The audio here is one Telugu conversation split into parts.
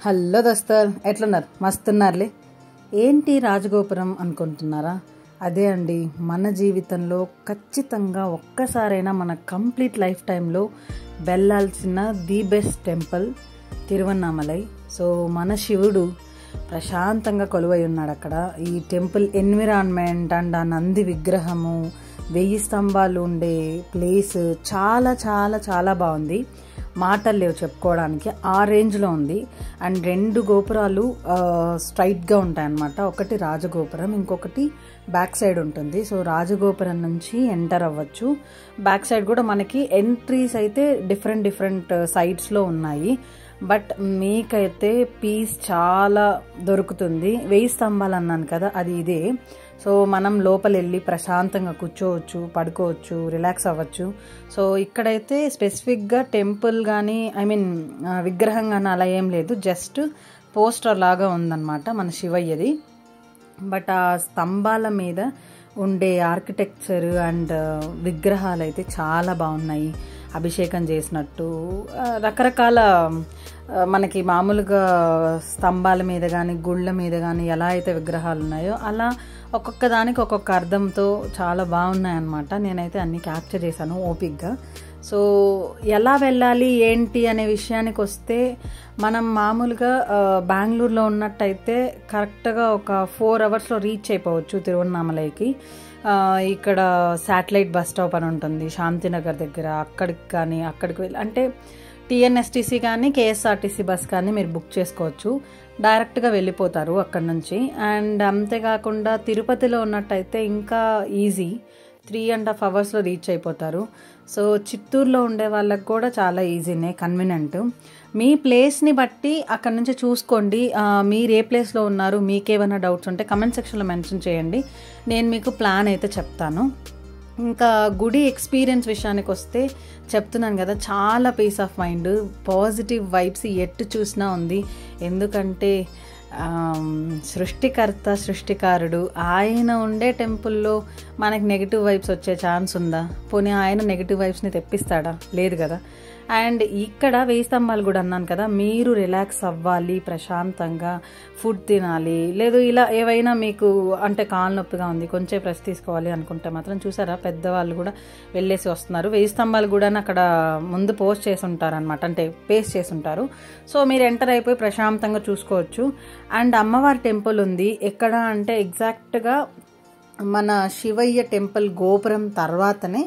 హలో దోస్తర్, ఎట్లున్నారు? మస్తున్నారులే. ఏంటి రాజగోపురం అనుకుంటున్నారా? అదే అండి, మన జీవితంలో ఖచ్చితంగా ఒక్కసారైనా మన కంప్లీట్ లైఫ్ టైంలో వెళ్ళాల్సిన the best temple Tiruvannamalai. So మన శివుడు ప్రశాంతంగా కొలువై ఉన్నాడు అక్కడ. ఈ టెంపుల్ ఎన్విరాన్మెంట్ అండ్ ఆ నంది విగ్రహము, 1000 స్తంభాలు ఉండే ప్లేస్ చాలా చాలా చాలా బాగుంది. మాటలు లేవు చెప్పుకోవడానికి, ఆ రేంజ్లో ఉంది. అండ్ 2 గోపురాలు స్ట్రైట్గా ఉంటాయన్నమాట. ఒకటి రాజగోపురం, ఇంకొకటి బ్యాక్ సైడ్ ఉంటుంది. సో రాజగోపురం నుంచి ఎంటర్ అవ్వచ్చు. బ్యాక్ సైడ్ కూడా మనకి ఎంట్రీస్ అయితే డిఫరెంట్ సైడ్స్లో ఉన్నాయి. బట్ మీకైతే పీస్ చాలా దొరుకుతుంది. 1000 స్తంభాలు అన్నాను కదా, అది ఇదే. సో మనం లోపల వెళ్ళి ప్రశాంతంగా కూర్చోవచ్చు, పడుకోవచ్చు, రిలాక్స్ అవ్వచ్చు. సో ఇక్కడైతే స్పెసిఫిక్గా టెంపుల్ కానీ విగ్రహం కానీ అలా ఏం లేదు, జస్ట్ పోస్టర్ లాగా ఉందన్నమాట మన శివయ్యది. బట్ ఆ స్తంభాల మీద ఉండే ఆర్కిటెక్చర్ అండ్ విగ్రహాలు అయితే చాలా బాగున్నాయి. అభిషేకం చేసినట్టు రకరకాల మనకి మామూలుగా స్తంభాల మీద కానీ గుళ్ళ మీద కానీ ఎలా అయితే విగ్రహాలు ఉన్నాయో అలా ఒక్కొక్క దానికి ఒక్కొక్క అర్థంతో చాలా బాగున్నాయి అన్నమాట. నేనైతే అన్ని క్యాప్చర్ చేశాను ఓపిక్గా. సో ఎలా వెళ్ళాలి ఏంటి అనే విషయానికి వస్తే, మనం మామూలుగా బెంగళూరులో ఉన్నట్టయితే కరెక్ట్గా ఒక 4 అవర్స్లో రీచ్ అయిపోవచ్చు తిరువన్నామలైకి. ఇక్కడ శాటిలైట్ బస్ స్టాప్ అని ఉంటుంది శాంతినగర్ దగ్గర. అక్కడికి వెళ్ళి అంటే టీఎన్ఎస్టీసీ కానీ కేఎస్ఆర్టీసీ బస్ కానీ మీరు బుక్ చేసుకోవచ్చు, డైరెక్ట్గా వెళ్ళిపోతారు అక్కడ నుంచి. అండ్ అంతేకాకుండా తిరుపతిలో ఉన్నట్టయితే ఇంకా ఈజీ, 3.5 అవర్స్లో రీచ్ అయిపోతారు. సో చిత్తూరులో ఉండే వాళ్ళకి కూడా చాలా ఈజీనే, కన్వీనియంట్. మీ ప్లేస్ని బట్టి అక్కడ నుంచి చూసుకోండి. మీరు ఏ ప్లేస్లో ఉన్నారు, మీకేమైనా డౌట్స్ ఉంటే కమెంట్ సెక్షన్లో మెన్షన్ చేయండి, నేను మీకు ప్లాన్ అయితే చెప్తాను. ఇంకా గుడి ఎక్స్పీరియన్స్ విషయానికి వస్తే చెప్తున్నాను కదా, చాలా peace of mind, positive vibes ఎట్టు చూసినా ఉంది. ఎందుకంటే సృష్టికారుడు ఆయన ఉండే టెంపుల్లో మనకి నెగిటివ్ వైబ్స్ వచ్చే ఛాన్స్ ఉందా? పోనీ ఆయన నెగిటివ్ వైబ్స్ని తెప్పిస్తాడా? లేదు కదా. అండ్ ఇక్కడ 1000 స్తంభాలు కూడా అన్నాను కదా, మీరు రిలాక్స్ అవ్వాలి, ప్రశాంతంగా ఫుడ్ తినాలి, లేదు ఇలా ఏవైనా మీకు అంటే కాలు నొప్పిగా ఉంది, కొంచెం రెస్ట్ తీసుకోవాలి అనుకుంటే మాత్రం చూసారా పెద్దవాళ్ళు కూడా వెళ్ళేసి వస్తున్నారు. 1000 స్తంభాలు కూడా అక్కడ ముందు పోస్ట్ చేసి ఉంటారు అనమాట, అంటే పేస్ట్ చేసి ఉంటారు. సో మీరు ఎంటర్ అయిపోయి ప్రశాంతంగా చూసుకోవచ్చు. అండ్ అమ్మవారి టెంపుల్ ఉంది ఎక్కడ అంటే ఎగ్జాక్ట్గా మన శివయ్య టెంపుల్ గోపురం తర్వాతనే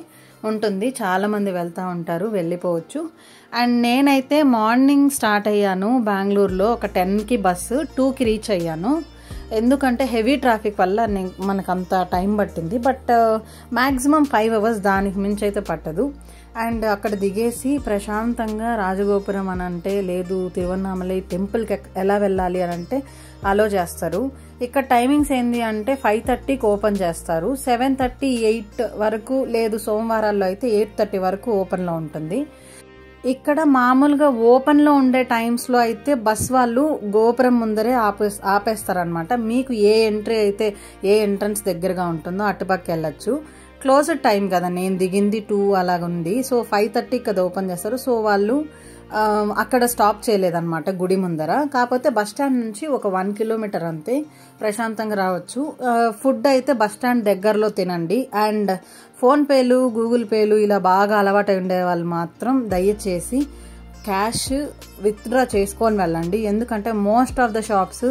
ఉంటుంది. చాలామంది వెళ్తూ ఉంటారు, వెళ్ళిపోవచ్చు. అండ్ నేనైతే మార్నింగ్ స్టార్ట్ అయ్యాను బెంగళూరులో, ఒక 10కి బస్సు, 2కి రీచ్ అయ్యాను. ఎందుకంటే హెవీ ట్రాఫిక్ వల్ల మనకు అంత టైం పట్టింది. బట్ మ్యాక్సిమం 5 అవర్స్, దానికి మించి అయితే పట్టదు. అండ్ అక్కడ దిగేసి ప్రశాంతంగా రాజగోపురం అని అంటే, లేదు తిరువన్నామలై టెంపుల్కి ఎలా వెళ్ళాలి అని అంటే అలో చేస్తారు. ఇక్కడ టైమింగ్స్ ఏంది అంటే 5:30కి ఓపెన్ చేస్తారు, 7:30, 8 వరకు, లేదు సోమవారాల్లో అయితే 8:30 వరకు ఓపెన్లో ఉంటుంది. ఇక్కడ మామూలుగా ఓపెన్లో ఉండే టైమ్స్లో అయితే బస్ వాళ్ళు గోపురం ముందరే ఆపేస్తారనమాట. మీకు ఏ ఎంట్రీ అయితే ఏ ఎంట్రన్స్ దగ్గరగా ఉంటుందో అటుపక్క వెళ్ళచ్చు. క్లోజ్డ్ టైం కదా, నేను దిగింది 2 అలాగుంది. సో 5:30 కదా ఓపెన్ చేస్తారు. సో వాళ్ళు అక్కడ స్టాప్ చేయలేదన్నమాట గుడి ముందర. కాకపోతే బస్ స్టాండ్ నుంచి ఒక 1 కిలోమీటర్ అంతే, ప్రశాంతంగా రావచ్చు. ఫుడ్ అయితే బస్ స్టాండ్ దగ్గరలో తినండి. అండ్ ఫోన్పేలు, గూగుల్ పేలు ఇలా బాగా అలవాటు ఉండే వాళ్ళు మాత్రం దయచేసి క్యాష్ విత్డ్రా చేసుకొని వెళ్ళండి. ఎందుకంటే most of the shops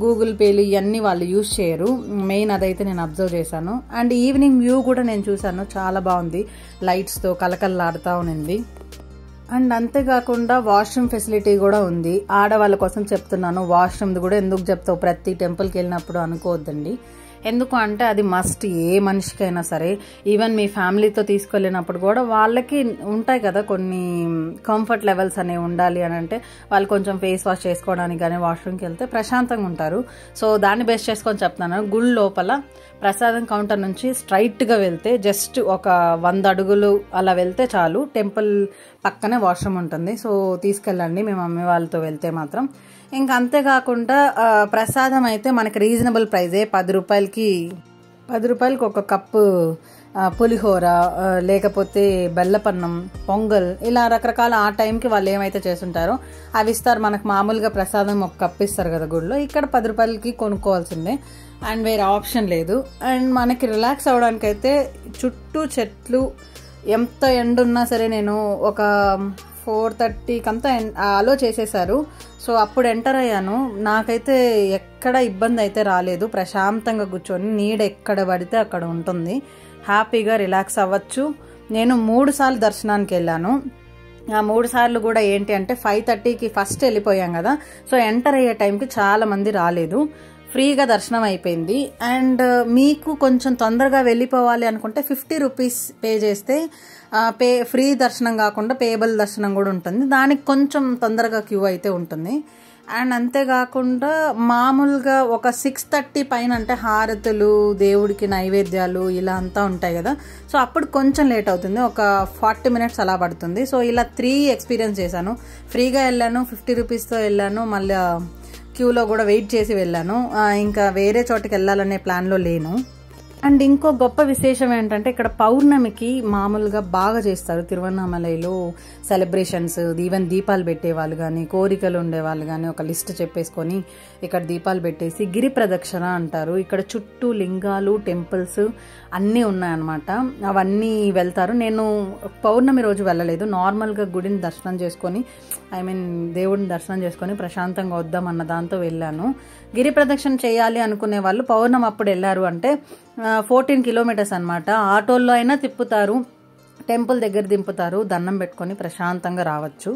Google పేలు ఇవన్నీ వాళ్ళు యూజ్ చేయరు. మెయిన్ అదైతే నేను అబ్జర్వ్ చేశాను. అండ్ ఈవినింగ్ వ్యూ కూడా నేను చూశాను, చాలా బాగుంది, లైట్స్తో కలకల్లాడుతూ ఉన్నింది. అండ్ అంతేకాకుండా వాష్రూమ్ ఫెసిలిటీ కూడా ఉంది. ఆడవాళ్ళ కోసం చెప్తున్నాను, వాష్రూమ్ది కూడా ఎందుకు చెప్తావు ప్రతి టెంపుల్కి వెళ్ళినప్పుడు అనుకోవద్దండి. ఎందుకు అంటే అది మస్ట్, ఏ మనిషికైనా సరే. ఈవెన్ మీ ఫ్యామిలీతో తీసుకెళ్ళినప్పుడు కూడా వాళ్ళకి ఉంటాయి కదా కొన్ని కంఫర్ట్ లెవెల్స్ అనేవి ఉండాలి అని అంటే, వాళ్ళు కొంచెం ఫేస్ వాష్ చేసుకోవడానికి కానీ వాష్రూమ్కి వెళ్తే ప్రశాంతంగా ఉంటారు. సో దాన్ని బేస్ చేసుకొని చెప్తున్నాను. గుడి లోపల ప్రసాదం కౌంటర్ నుంచి స్ట్రైట్గా వెళ్తే జస్ట్ ఒక 100 అడుగులు అలా వెళ్తే చాలు, టెంపుల్ పక్కనే వాష్రూమ్ ఉంటుంది. సో తీసుకెళ్ళండి మీ మమ్మీ వాళ్ళతో వెళ్తే మాత్రం. ఇంకా అంతేకాకుండా ప్రసాదం అయితే మనకి రీజనబుల్ ప్రైజే, 10 రూపాయలకి 10 రూపాయలకి ఒక కప్పు పులిహోర, లేకపోతే బెల్లపన్నం, పొంగల్, ఇలా రకరకాల ఆ టైంకి వాళ్ళు ఏమైతే చేస్తుంటారో అవి ఇస్తారు. మనకు మామూలుగా ప్రసాదం ఒక కప్పు ఇస్తారు కదా గుడిలో, ఇక్కడ 10 రూపాయలకి కొనుక్కోవాల్సిందే అండ్ వేరే ఆప్షన్ లేదు. అండ్ మనకి రిలాక్స్ అవ్వడానికి అయితే చుట్టూ చెట్లు, ఎంత ఎండ ఉన్నా సరే నేను ఒక 4:30కి అంతా అలో చేసేసారు. సో అప్పుడు ఎంటర్ అయ్యాను. నాకైతే ఎక్కడ ఇబ్బంది అయితే రాలేదు. ప్రశాంతంగా కూర్చొని నీడ ఎక్కడ పడితే అక్కడ ఉంటుంది, హ్యాపీగా రిలాక్స్ అవ్వచ్చు. నేను 3 సార్లు దర్శనానికి వెళ్ళాను. ఆ 3 సార్లు కూడా ఏంటి అంటే 5:30కి ఫస్ట్ వెళ్ళిపోయాం కదా, సో ఎంటర్ అయ్యే టైంకి చాలా మంది రాలేదు, ఫ్రీగా దర్శనం అయిపోయింది. అండ్ మీకు కొంచెం తొందరగా వెళ్ళిపోవాలి అనుకుంటే 50 రూపీస్ పే చేస్తే ఫ్రీ దర్శనం కాకుండా పేయబుల్ దర్శనం కూడా ఉంటుంది. దానికి కొంచెం తొందరగా క్యూ అయితే ఉంటుంది. అండ్ అంతేకాకుండా మామూలుగా ఒక 6:30 పైన అంటే హారతులు, దేవుడికి నైవేద్యాలు ఇలా అంతా ఉంటాయి కదా, సో అప్పుడు కొంచెం లేట్ అవుతుంది, ఒక 40 మినిట్స్ అలా పడుతుంది. సో ఇలా 3 ఎక్స్పీరియన్స్ చేశాను. ఫ్రీగా వెళ్ళాను, 50 రూపీస్తో వెళ్ళాను, మళ్ళీ క్యూలో కూడా వెయిట్ చేసి వెళ్ళాను. ఇంకా వేరే చోటుకి వెళ్ళాలనే ప్లాన్లో లేను. అండ్ ఇంకో గొప్ప విశేషం ఏంటంటే ఇక్కడ పౌర్ణమికి మామూలుగా బాగా చేస్తారు తిరువన్నామలైలో సెలబ్రేషన్స్. ఈవెన్ దీపాలు పెట్టేవాళ్ళు కానీ, కోరికలు ఉండేవాళ్ళు కానీ ఒక లిస్ట్ చెప్పేసుకొని ఇక్కడ దీపాలు పెట్టేసి గిరి ప్రదక్షిణ అంటారు. ఇక్కడ చుట్టూ లింగాలు, టెంపుల్స్ అన్నీ ఉన్నాయన్నమాట. అవన్నీ వెళ్తారు. నేను పౌర్ణమి రోజు వెళ్ళలేదు, నార్మల్గా గుడిని దర్శనం చేసుకొని, దేవుడిని దర్శనం చేసుకొని ప్రశాంతంగా వద్దాం అన్న దాంతో వెళ్ళాను. గిరి ప్రదక్షిణ చేయాలి అనుకునే వాళ్ళు పౌర్ణమి అప్పుడు వెళ్ళారు అంటే 14 కిలోమీటర్స్ అనమాట. ఆటోల్లో అయినా తిప్పుతారు, టెంపుల్ దగ్గర దింపుతారు, దండం పెట్టుకొని ప్రశాంతంగా రావచ్చు.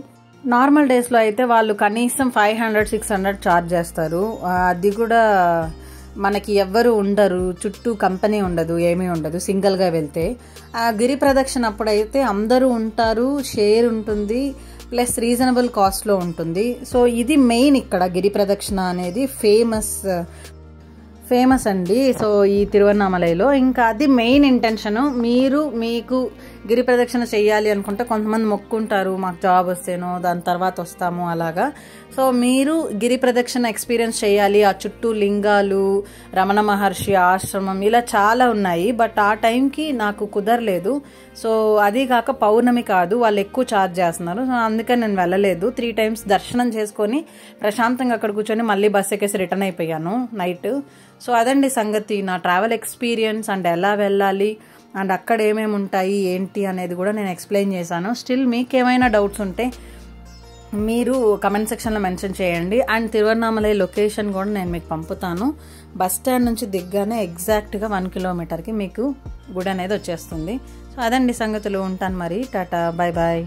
నార్మల్ డేస్లో అయితే వాళ్ళు కనీసం 500-600 ఛార్జ్ చేస్తారు. అది కూడా మనకి ఎవ్వరు ఉండరు, చుట్టూ కంపెనీ ఉండదు, ఏమీ ఉండదు సింగిల్గా వెళ్తే. ఆ గిరి ప్రదక్షిణ అప్పుడైతే అందరూ ఉంటారు, షేర్ ఉంటుంది, ప్లస్ రీజనబుల్ కాస్ట్లో ఉంటుంది. సో ఇది మెయిన్ ఇక్కడ గిరి ప్రదక్షిణ అనేది ఫేమస్ అండి. సో ఈ తిరువన్నామలైలో ఇంకా అది మెయిన్ ఇంటెన్షన్. మీకు గిరి ప్రదక్షిణ చేయాలి అనుకుంటే కొంతమంది మొక్కుంటారు, మాకు జాబ్ వస్తేనో దాని తర్వాత వస్తాము అలాగా. సో మీరు గిరి ప్రదక్షిణ ఎక్స్పీరియన్స్ చేయాలి. ఆ చుట్టూ లింగాలు, రమణ మహర్షి ఆశ్రమం ఇలా చాలా ఉన్నాయి. బట్ ఆ టైంకి నాకు కుదరలేదు. సో అది కాక పౌర్ణమి కాదు, వాళ్ళు ఎక్కువ ఛార్జ్ చేస్తున్నారు. సో అందుకని నేను వెళ్ళలేదు. 3 టైమ్స్ దర్శనం చేసుకొని ప్రశాంతంగా అక్కడ కూర్చొని మళ్ళీ బస్ ఎక్కేసి రిటర్న్ అయిపోయాను నైట్. సో అదండి సంగతి, నా ట్రావెల్ ఎక్స్పీరియన్స్ అండ్ ఎలా వెళ్ళాలి అండ్ అక్కడ ఏమేమి ఉంటాయి ఏంటి అనేది కూడా నేను ఎక్స్ప్లెయిన్ చేశాను. స్టిల్ మీకు ఏమైనా డౌట్స్ ఉంటే మీరు కమెంట్ సెక్షన్లో మెన్షన్ చేయండి. అండ్ తిరువన్నామలై లొకేషన్ కూడా నేను మీకు పంపుతాను. బస్ స్టాండ్ నుంచి దిగ్గానే ఎగ్జాక్ట్గా 1 కిలోమీటర్కి మీకు గుడి అనేది వచ్చేస్తుంది. సో అదండి సంగతులు. ఉంటాను మరి, టాటా, బాయ్ బాయ్.